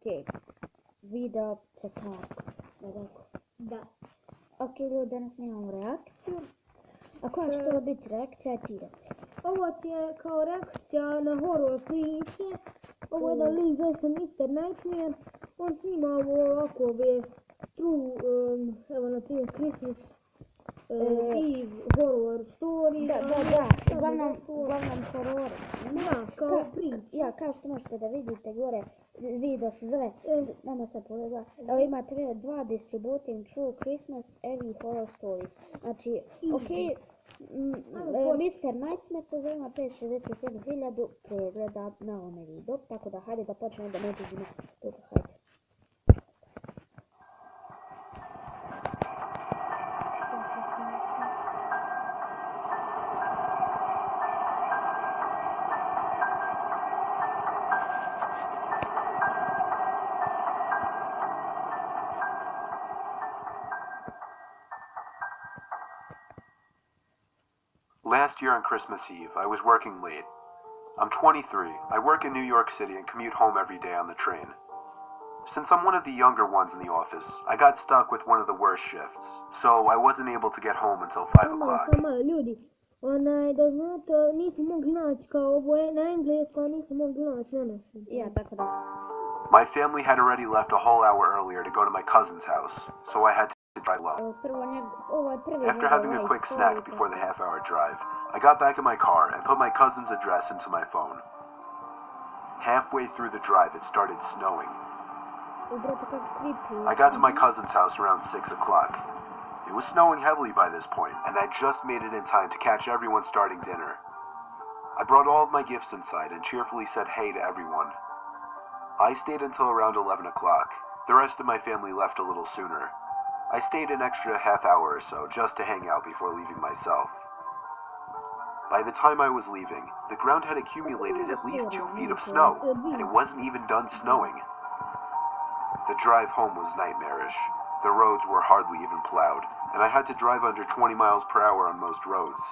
Ok, video će kratko. Da. Ok, ljudi, danas imamo reakciju. A koja će to biti reakcija, ti reci? Ovo ti je kao reakcija na horor priče. Ovo je jedan lik zove se Mr. Nightmare. On snima ovako ove true, evo na primjer Christmas Eve horror story. Da, uglavnom horor. Da, kao priče. Ja, kao što možete da vidite gore, video se zove, nama sad pogleda, evo imate video 2 distributing true Christmas Eve horror stories. Znači, ok, Mr. Nightmare se zove, ima 561.000 pregleda na ovome video, tako da hajde da počnemo da ne dužimo dugo, hajde. Last year on Christmas Eve, I was working late. I'm 23. I work in New York City and commute home every day on the train. Since I'm one of the younger ones in the office, I got stuck with one of the worst shifts, so I wasn't able to get home until 5 o'clock. Samo ljudi, da znate, nismo mogli naći kao ovo je na engleskom, nismo mogli naći na našem. Ja, tako da. My family had already left a whole hour earlier to go to my cousin's house, so I had to drive low. After having a quick snack before the half-hour drive, I got back in my car and put my cousin's address into my phone. Halfway through the drive, it started snowing. I got to my cousin's house around 6 o'clock. It was snowing heavily by this point, and I just made it in time to catch everyone starting dinner. I brought all of my gifts inside and cheerfully said hey to everyone. I stayed until around 11 o'clock. The rest of my family left a little sooner. I stayed an extra half hour or so just to hang out before leaving myself. By the time I was leaving, the ground had accumulated at least 2 feet of snow, and it wasn't even done snowing. The drive home was nightmarish. The roads were hardly even plowed, and I had to drive under 20 miles per hour on most roads.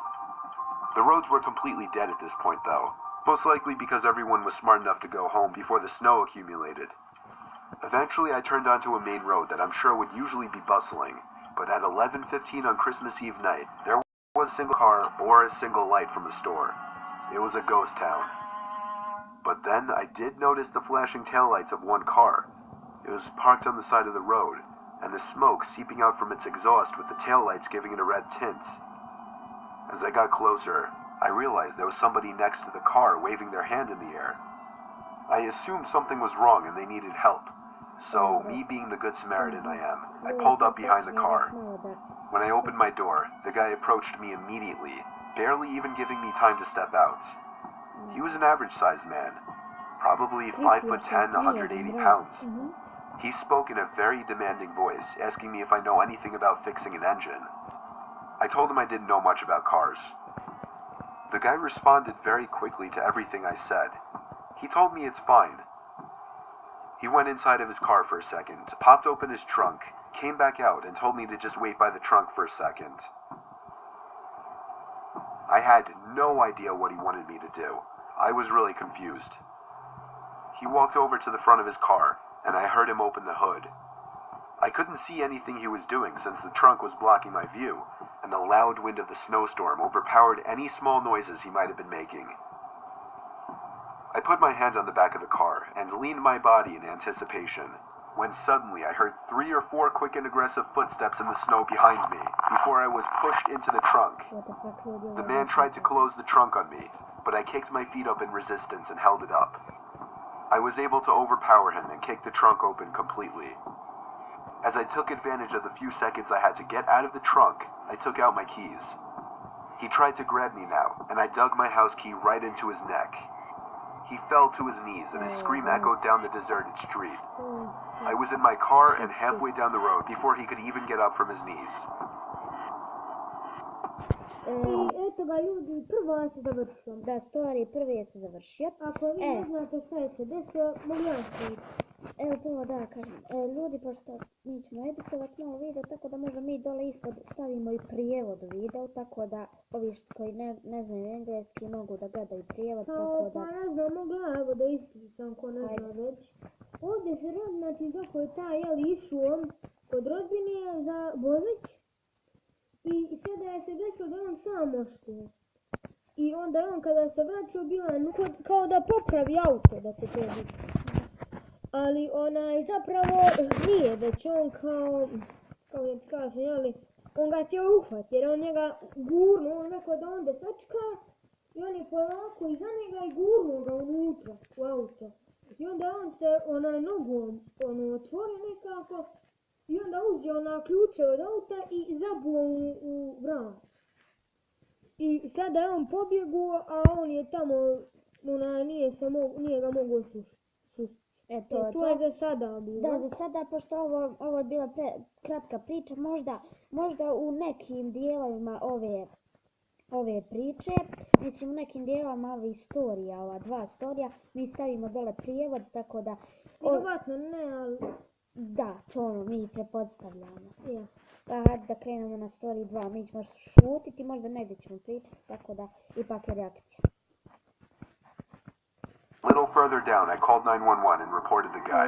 The roads were completely dead at this point though, most likely because everyone was smart enough to go home before the snow accumulated. Eventually I turned onto a main road that I'm sure would usually be bustling, but at 11:15 on Christmas Eve night, there was a single car or a single light from a store. It was a ghost town. But then I did notice the flashing taillights of one car. It was parked on the side of the road, and the smoke seeping out from its exhaust with the taillights giving it a red tint. As I got closer, I realized there was somebody next to the car waving their hand in the air. I assumed something was wrong and they needed help. So, me being the good Samaritan I am, I pulled up behind the car. When I opened my door, the guy approached me immediately, barely even giving me time to step out. He was an average-sized man, probably 5'10", 180 pounds. He spoke in a very demanding voice, asking me if I know anything about fixing an engine. I told him I didn't know much about cars. The guy responded very quickly to everything I said. He told me it's fine. He went inside of his car for a second, popped open his trunk, came back out and told me to just wait by the trunk for a second. I had no idea what he wanted me to do. I was really confused. He walked over to the front of his car, and I heard him open the hood. I couldn't see anything he was doing since the trunk was blocking my view, and the loud wind of the snowstorm overpowered any small noises he might have been making. I put my hand on the back of the car and leaned my body in anticipation, when suddenly I heard 3 or 4 quick and aggressive footsteps in the snow behind me before I was pushed into the trunk. The man tried to close the trunk on me, but I kicked my feet up in resistance and held it up. I was able to overpower him and kick the trunk open completely. As I took advantage of the few seconds I had to get out of the trunk, I took out my keys. He tried to grab me now, and I dug my house key right into his neck. He fell to his knees and his scream echoed down the deserted street. I was in my car and halfway down the road before he could even get up from his knees. Eto ga ljudi, prva se završila. Da, story prvi je se završio. Ako vi ne znate šta je se desilo, mogu ja skriti. Evo prvo da kažem, ljudi, pošto mi ćemo editovati malo video, tako da možda mi dole ispod stavimo i prijevod video, tako da ovi koji ne znaju engleski mogu da gledaju prijevod, tako da... Pa ne znam, mogla evo da ispričam ko ne zna već. Ovdje se radi, znači kako je taj išao kod rodbine za Božić i sada je se desilo da on sam oštio. I onda on kada se vraćao bila kao da popravi auto da će to biti. Ali zapravo nije, već on kao da ti kažem, jeli, on ga htio uhvati jer on njega gurnuo, on rekao da onda sačka i on je polako iza njega i gurnuo ga unutra u auto. I onda on se nogom otvorio nekako i onda uzeo ključe od auta i zabuo u vrat. I sada je on pobjegao, a on je tamo, nije ga mogao sustiti. To je za sada bilo. Da, za sada, pošto ovo je bila kratka priča, možda u nekim dijelovima ove priče, mislim u nekim dijelovima ove istorija, ova dva storija, mi stavimo dole prijevod, tako da... Vjerovatno ne, ali... Da, to mi pretpostavljamo. Ja. Hajde da krenemo na story 2, mi ćemo šutiti, možda negdje ćemo pričati, tako da ipak je reakcija. A little further down, I called 911 and reported the guy.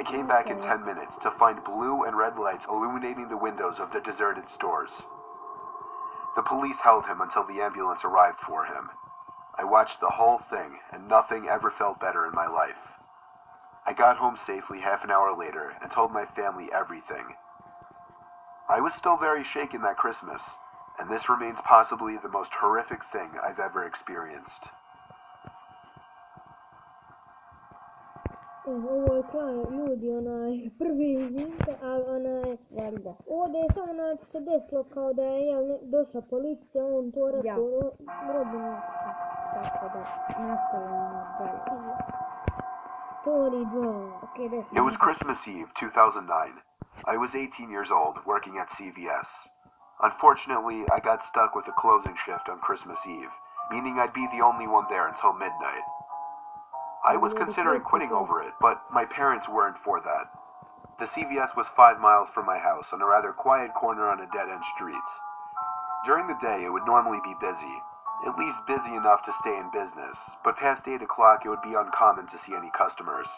I came back in 10 minutes to find blue and red lights illuminating the windows of the deserted stores. The police held him until the ambulance arrived for him. I watched the whole thing, and nothing ever felt better in my life. I got home safely half an hour later and told my family everything. I was still very shaken that Christmas, and this remains possibly the most horrific thing I've ever experienced. Ovo je kraj, ljudi, prvi izvinite, ali ovdje je samo se desilo kao da je došla policija, on to rekao rodinu. Tako da nastavimo dalje. Story 2. It was Christmas Eve, 2009. I was 18 years old, working at CVS. Unfortunately, I got stuck with a closing shift on Christmas Eve, meaning I'd be the only one there until midnight. I was considering quitting over it, but my parents weren't for that. The CVS was 5 miles from my house on a rather quiet corner on a dead-end street. During the day, it would normally be busy, at least busy enough to stay in business, but past 8 o'clock it would be uncommon to see any customers.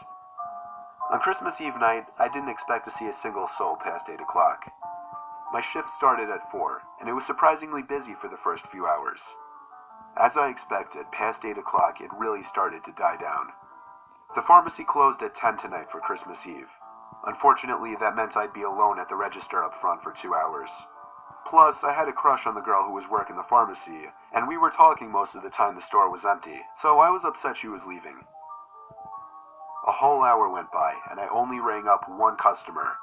On Christmas Eve night, I didn't expect to see a single soul past 8 o'clock. My shift started at 4, and it was surprisingly busy for the first few hours. As I expected, past 8 o'clock it really started to die down. The pharmacy closed at 10 tonight for Christmas Eve. Unfortunately, that meant I'd be alone at the register up front for 2 hours. Plus, I had a crush on the girl who was working the pharmacy, and we were talking most of the time the store was empty, so I was upset she was leaving. A whole hour went by, and I only rang up one customer.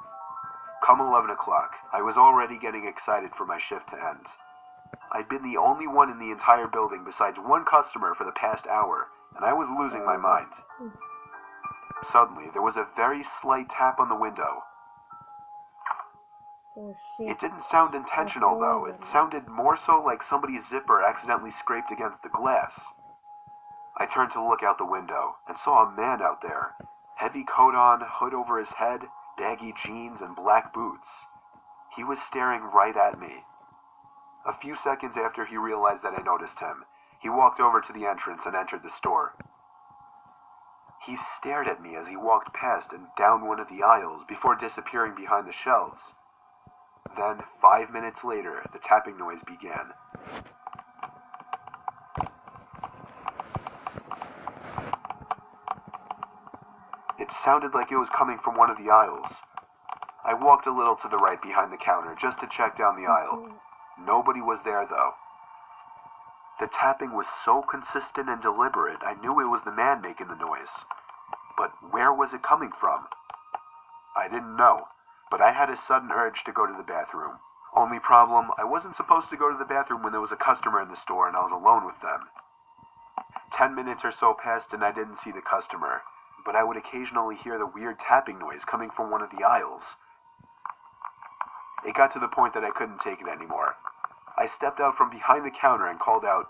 Come 11 o'clock, I was already getting excited for my shift to end. I'd been the only one in the entire building besides one customer for the past hour, and I was losing my mind. Suddenly, there was a very slight tap on the window. It didn't sound intentional, though. It sounded more so like somebody's zipper accidentally scraped against the glass. I turned to look out the window and saw a man out there. Heavy coat on, hood over his head, baggy jeans, and black boots. He was staring right at me. A few seconds after he realized that I noticed him, he walked over to the entrance and entered the store. He stared at me as he walked past and down one of the aisles before disappearing behind the shelves. Then, 5 minutes later, the tapping noise began. It sounded like it was coming from one of the aisles. I walked a little to the right behind the counter just to check down the aisle. Nobody was there, though. The tapping was so consistent and deliberate, I knew it was the man making the noise. But where was it coming from? I didn't know, but I had a sudden urge to go to the bathroom. Only problem, I wasn't supposed to go to the bathroom when there was a customer in the store and I was alone with them. 10 minutes or so passed and I didn't see the customer, but I would occasionally hear the weird tapping noise coming from one of the aisles. It got to the point that I couldn't take it anymore. I stepped out from behind the counter and called out,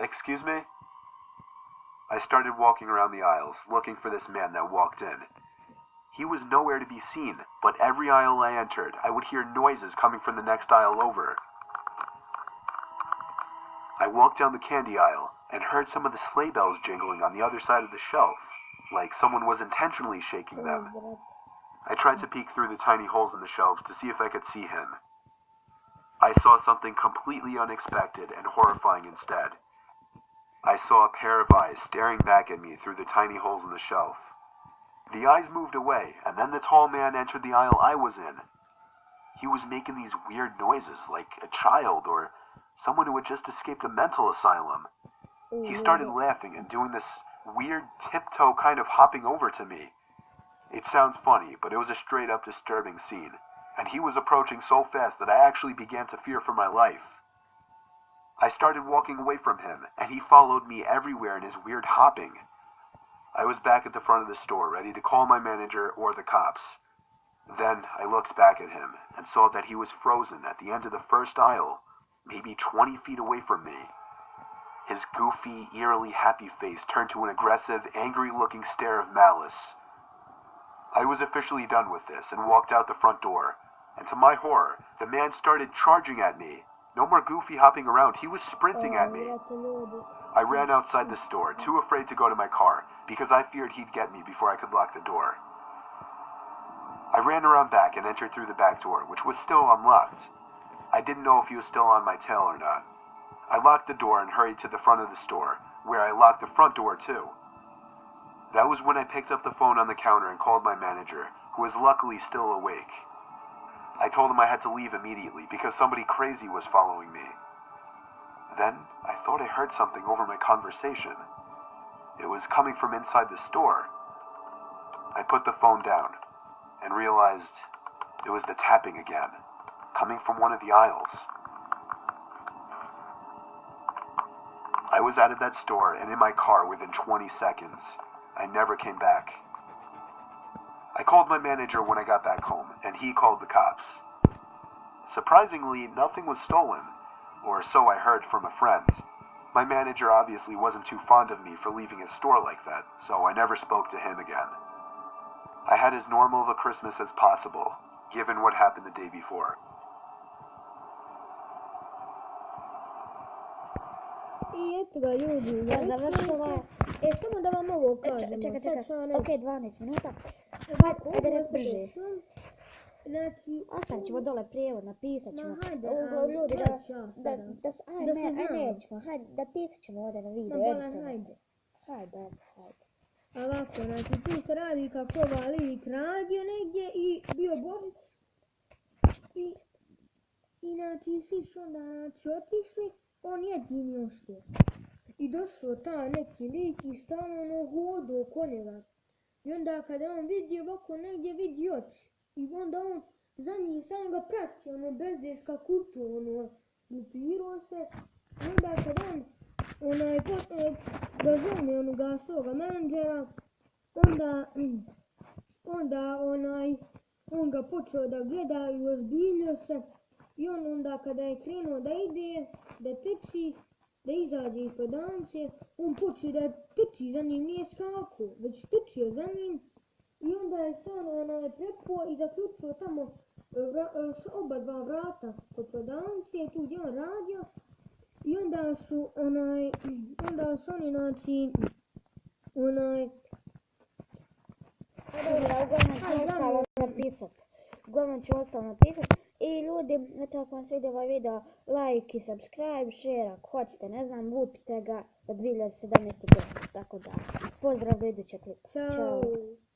excuse me? I started walking around the aisles, looking for this man that walked in. He was nowhere to be seen, but every aisle I entered, I would hear noises coming from the next aisle over. I walked down the candy aisle and heard some of the sleigh bells jingling on the other side of the shelf, like someone was intentionally shaking them. I tried to peek through the tiny holes in the shelves to see if I could see him. I saw something completely unexpected and horrifying instead. I saw a pair of eyes staring back at me through the tiny holes in the shelf. The eyes moved away, and then the tall man entered the aisle I was in. He was making these weird noises like a child or someone who had just escaped a mental asylum. He started laughing and doing this weird tiptoe kind of hopping over to me. It sounds funny, but it was a straight up disturbing scene, and he was approaching so fast that I actually began to fear for my life. I started walking away from him, and he followed me everywhere in his weird hopping. I was back at the front of the store, ready to call my manager or the cops. Then I looked back at him and saw that he was frozen at the end of the first aisle, maybe 20 feet away from me. His goofy, eerily happy face turned to an aggressive, angry-looking stare of malice. I was officially done with this and walked out the front door, and to my horror, the man started charging at me. No more goofy hopping around, he was sprinting at me. I ran outside the store, too afraid to go to my car, because I feared he'd get me before I could lock the door. I ran around back and entered through the back door, which was still unlocked. I didn't know if he was still on my tail or not. I locked the door and hurried to the front of the store, where I locked the front door too. That was when I picked up the phone on the counter and called my manager, who was luckily still awake. I told him I had to leave immediately because somebody crazy was following me. Then I thought I heard something over my conversation. It was coming from inside the store. I put the phone down and realized it was the tapping again, coming from one of the aisles. I was out of that store and in my car within 20 seconds. I never came back. I called my manager when I got back home, and he called the cops. Surprisingly, nothing was stolen, or so I heard from a friend. My manager obviously wasn't too fond of me for leaving his store like that, so I never spoke to him again. I had as normal of a Christmas as possible, given what happened the day before. I eto ga ljudi, Završila je. samo da vam ovo kažemo. Čekaj. Ok, 12 minuta. Ajde res brže. Znači, Ostavit ćemo dole prijevod, napisat ćemo. Ma hajde, Ljudi nećemo. nećemo, hajde, da pisat ćemo ovdje na video. Hajde. Ovako, znači tu se radi kako ova lik radio negdje i bio Božić. I znači svi su onda otišli, on jedini ostao. I došao taj neki lik i stalno hodao oko njega. I onda kada on vidio ovako negdje vidi oči. I onda on za njih samo ga prati, bezdeska kutu, glupirao se. I onda kada on ga zove onoga svoga menadžera, onda on ga počeo da gleda i ozbiljio se. I on onda kada je krenuo da ide, da teči, da izađe iz prodavnice, on počeo da trči za njim, nije skakao, već trčio za njim. I onda je se on prepuo i zaključio tamo s oba dva vrata kod prodavnice, tu gdje on radio. I onda su oni, znači, Uglavnom ću ostalo napisat. I ljudi, znači ako vam se ide ovaj video, like i subscribe, share ako hoćete, ne znam, lupite ga do 2017. godine, tako da. Pozdrav do idućeg klipa. Ćao.